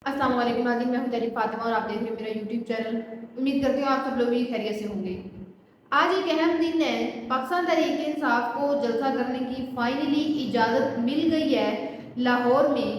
अस्सलाम वालेकुम नाज़रीन, मैं हूं तैरीफ फातिमा और आप देख रहे हैं मेरा यूट्यूब चैनल। उम्मीद करती हूँ आप सब लोग भी खैरियत से होंगे। आज एक अहम दिन है। पाकिस्तान तहरीक इंसाफ को जलसा करने की फाइनली इजाज़त मिल गई है लाहौर में।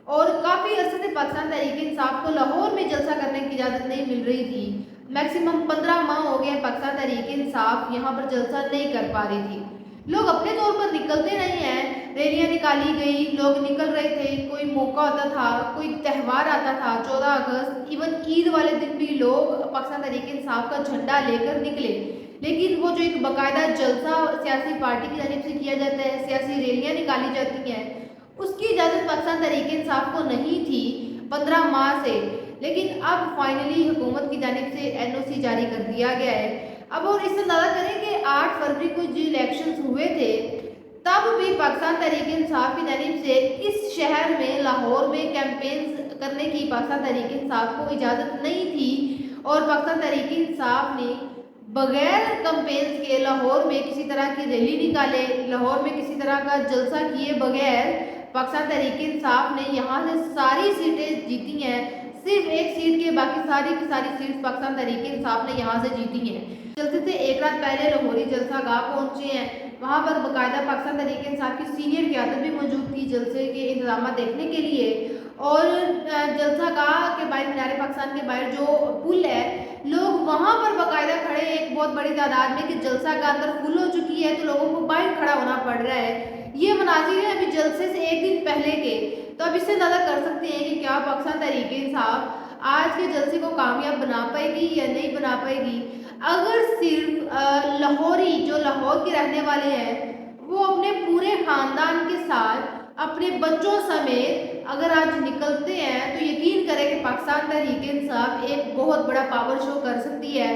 और काफ़ी अर्से से पाकिस्तान तहरीक इंसाफ को लाहौर में जलसा करने की इजाज़त नहीं मिल रही थी। मैक्सिमम 15 माह हो गए पाकिस्तान तहरीक इंसाफ यहाँ पर जलसा नहीं कर पा रही थी। लोग अपने तौर पर निकलते नहीं हैं, रैलियाँ निकाली गई, लोग निकल रहे थे, कोई मौका होता था, कोई त्यौहार आता था, 14 अगस्त, इवन ईद वाले दिन भी लोग पाकिस्तान तहरीक इंसाफ का झंडा लेकर निकले। लेकिन वो जो एक बाकायदा जलसा सियासी पार्टी की जानिब से किया जाता है, सियासी रैलियाँ निकाली जाती हैं, उसकी इजाज़त पाकिस्तान तहरीक इंसाफ को नहीं थी 15 माह से। लेकिन अब फाइनली हुकूमत की जानिब से NOC जारी कर दिया गया है। अब और इससे अंदाज़ा करें कि 8 फरवरी को जो इलेक्शंस हुए थे, तब भी पाकिस्तान तहरीक इंसाफ की जानिब से इस शहर में लाहौर में कैंपेन्स करने की पाकिस्तान तहरीक इंसाफ को इजाज़त नहीं थी। और पाकिस्तान तहरीक इंसाफ ने बगैर कैंपेन्स के लाहौर में किसी तरह की रैली निकाले, लाहौर में किसी तरह का जलसा किए बगैर पाकिस्तान तहरीक इंसाफ ने यहाँ से सारी सीटें जीती हैं। सिर्फ एक सीट के बाकी सारी की सारी सीट्स पाकिस्तान तहरीक इंसाफ ने यहाँ से जीती हैं। जलसे से एक रात पहले लाहौरी जलसा गाह पहुंचे हैं। वहां पर बाकायदा पाकिस्तान तहरीक इंसाफ की सीनियर क़यादत भी मौजूद थी जलसे के इंतजाम देखने के लिए। और जलसा गाह के बाहर मीनार पाकिस्तान के बाहर जो पुल है, लोग वहां पर बाकायदा खड़े एक बहुत बड़ी तादाद में कि जलसा का अंदर फुल हो चुकी है, तो लोगों को बाहर खड़ा होना पड़ रहा है। ये मनाजिर है अभी जलसे से एक दिन पहले के। तो अब इससे अंदाजा कर सकते हैं कि क्या पाकिस्तान तहरीक इंसाफ आज के जलसे को कामयाब बना पाएगी या नहीं बना पाएगी। अगर सिर्फ लाहौरी जो लाहौर के रहने वाले हैं, वो अपने पूरे ख़ानदान के साथ अपने बच्चों समेत अगर आज निकलते हैं, तो यकीन करें कि पाकिस्तान तहरीक इंसाफ एक बहुत बड़ा पावर शो कर सकती है।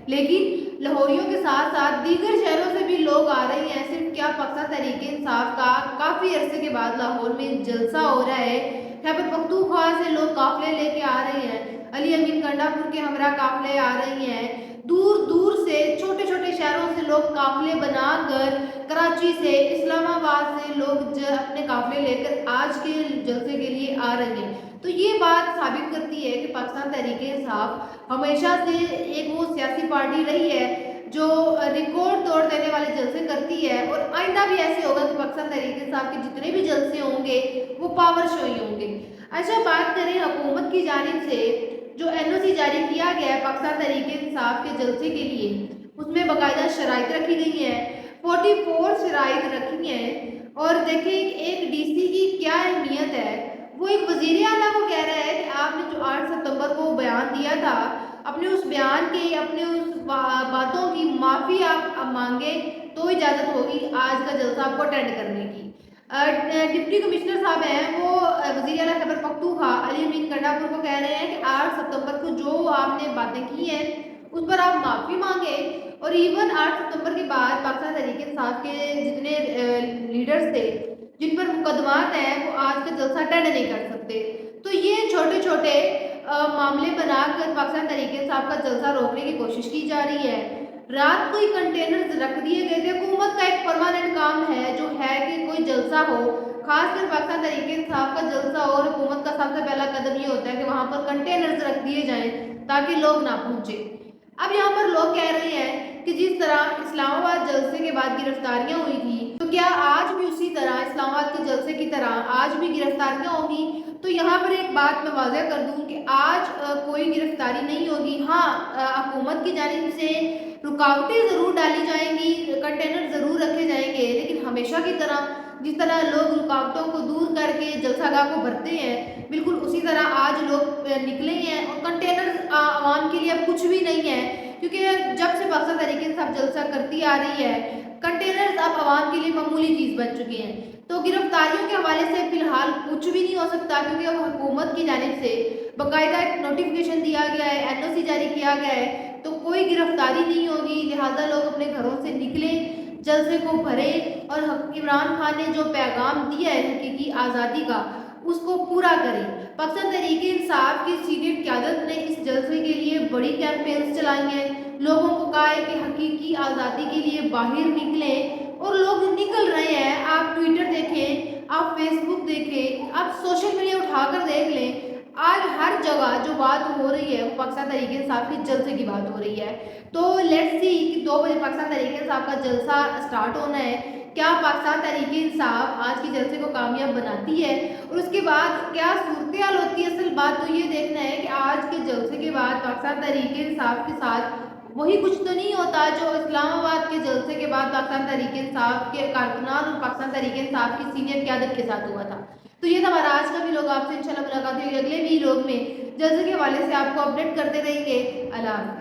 लेकिन लाहौरियों के साथ साथ दीगर शहरों से भी लोग आ रहे हैं। सिर्फ क्या पाकिस्तान तहरीक इंसाफ का काफ़ी अरसे के बाद लाहौर में जलसा हो रहा है। खैबर पख्तूनख्वा से लोग काफ़िले लेके आ रहे हैं, अली अमीन कंडापुर के हमरा काफ़िले आ रही हैं, दूर दूर से छोटे छोटे शहरों से लोग काफ़िले बनाकर, कराची से, इस्लामाबाद से लोग अपने काफ़िले लेकर आज के जलसे के लिए आ रहे हैं। तो ये बात साबित करती है कि पाकिस्तान तहरीक इंसाफ हमेशा से एक वो सियासी पार्टी रही है जो रिकॉर्ड तोड़ देने वाले जलसे करती है। और आइंदा भी ऐसे होगा कि पाकिस्तान तहरीक इंसाफ के जितने भी जलसे होंगे वो पावर शो ही होंगे। अच्छा, बात करें हुकूमत की जानिब से जो NOC जारी किया गया है पाकिस्तान तहरीक इंसाफ के जलसे के लिए, उसमें बाकायदा शराइत रखी गई हैं, 44 शराइत रखी हैं। और देखिए एक DC की क्या अहमियत है। वो एक वज़ीर आला को कह रहा है कि आपने जो 8 सितंबर को बयान दिया था, अपने उस बयान के, अपने उस बातों की माफ़ी आप मांगे तो इजाज़त होगी आज का जलसा आपको अटेंड करने की। डिप्टी कमिश्नर साहब हैं, वो वज़ीर आला खैबर पख्तूनख्वा अली अमीन कंडापुर को कह रहे हैं कि 8 सितंबर को जो आपने बातें की हैं उस पर आप माफ़ी मांगे। और इवन 8 सितंबर के बाद पाकिस्तान तहरीक इंसाफ के जितने लीडर्स थे जिन पर मुकदमात हैं, वो आज का जलसा अटेंड नहीं कर सकते। तो ये छोटे छोटे मामले बनाकर पाकिस्तान तहरीक इंसाफ का जलसा रोकने की कोशिश की जा रही है। रात को ही कंटेनर्स रख दिए गए थे। हुकूमत का एक परमानेंट काम है जो है कि कोई जलसा हो, खासकर पाकिस्तान तहरीक इंसाफ का जलसा हो, और हुकूमत का सबसे पहला कदम ये होता है कि वहाँ पर कंटेनर्स रख दिए जाएं ताकि लोग ना पहुँचे। अब यहाँ पर लोग कह रहे हैं कि जिस तरह इस्लामाबाद जलसे के बाद गिरफ्तारियां हुई थी, तो क्या आज भी उसी तरह इस्लामाबाद के जलसे की तरह आज भी गिरफ्तारियां होंगी। तो यहाँ पर एक बात मैं वाज़ेह कर दूं कि आज कोई गिरफ्तारी नहीं होगी। हाँ, हुकूमत की जानिब से रुकावटें ज़रूर डाली जाएंगी, कंटेनर ज़रूर रखे जाएंगे, लेकिन हमेशा की तरह जिस तरह लोग रुकावटों को दूर करके जलसागाह को भरते हैं, बिल्कुल उसी तरह आज लोग निकले हैं। और कंटेनर आवाम के लिए अब कुछ भी नहीं है, क्योंकि जब से पाकिस्तान तहरीक इंसाफ जलसा करती आ रही है, कंटेनर्स अब आवाम के लिए मामूली चीज़ बन चुके हैं। तो गिरफ्तारियों के हवाले से फिलहाल कुछ भी नहीं हो सकता, क्योंकि अब हुकूमत की जानिब से बाकायदा एक नोटिफिकेशन दिया गया है, NOC जारी किया गया है, तो कोई गिरफ्तारी नहीं होगी। लिहाजा लोग अपने घरों से निकले, जलसे को भरे और इमरान खान ने जो पैगाम दिया है हकीकी आज़ादी का, उसको पूरा करें। पाकिस्तान तहरीक इंसाफ की सीनियर क़यादत ने इस जलसे के लिए बड़ी कैंपेन्स चलाई हैं, लोगों को कहा है कि हकीकी आज़ादी के लिए बाहर निकलें, और लोग निकल रहे हैं। आप ट्विटर देखें, आप फेसबुक देखें, आप सोशल मीडिया उठाकर देख लें, آج ہر جگہ جو بات ہو رہی ہے وہ پاکستان تحریک انصاف کے جلسے کی بات ہو رہی ہے. تو لیٹس سی کہ 2 بجے پاکستان تحریک انصاف کا جلسہ اسٹارٹ ہونا ہے. کیا پاکستان تحریک انصاف آج کے جلسے کو کامیاب بناتی ہے اور اس کے بعد کیا صورتحال ہوتی ہے؟ اصل بات تو یہ دیکھنا ہے کہ آج کے جلسے کے بعد پاکستان تحریک انصاف کے ساتھ وہی کچھ تو نہیں ہوتا جو اسلام آباد کے جلسے کے بعد پاکستان تحریک انصاف کے کارکنان اور پاکستان تحریک انصاف کی سینئر قیادت کے ساتھ ہوا تھا. تو یہ تھا ہمارا آج کا بھی لوگ. آپ سے انشاءاللہ ملاقات ہوگی اگلے بھی لوگ میں جلسے کے حوالے سے آپ کو اپڈیٹ کرتے رہیں گے. اللہ حافظ.